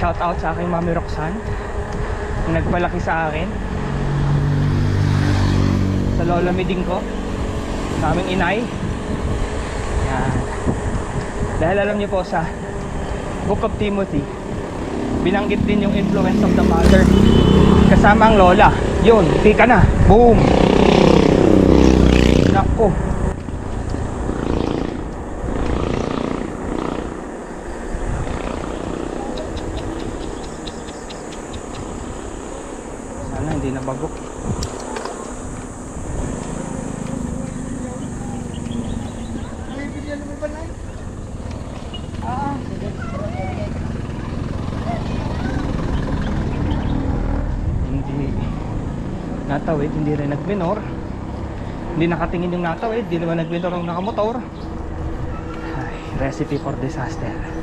shout out sa aking Mami Roxanne na nagpalaki sa akin, sa lola miding ko, sa aming inay. Yan. Dahil alam niyo po sa Book of Timothy, binanggit din yung influence of the mother kasama ang lola. Yun, tika na, boom. Nako. Sana hindi na bagok. Hindi natawid, hindi rin nagminor. Hindi nakatingin yung natawid, hindi naman nagminor ang nakamotor. Ay, recipe for disaster.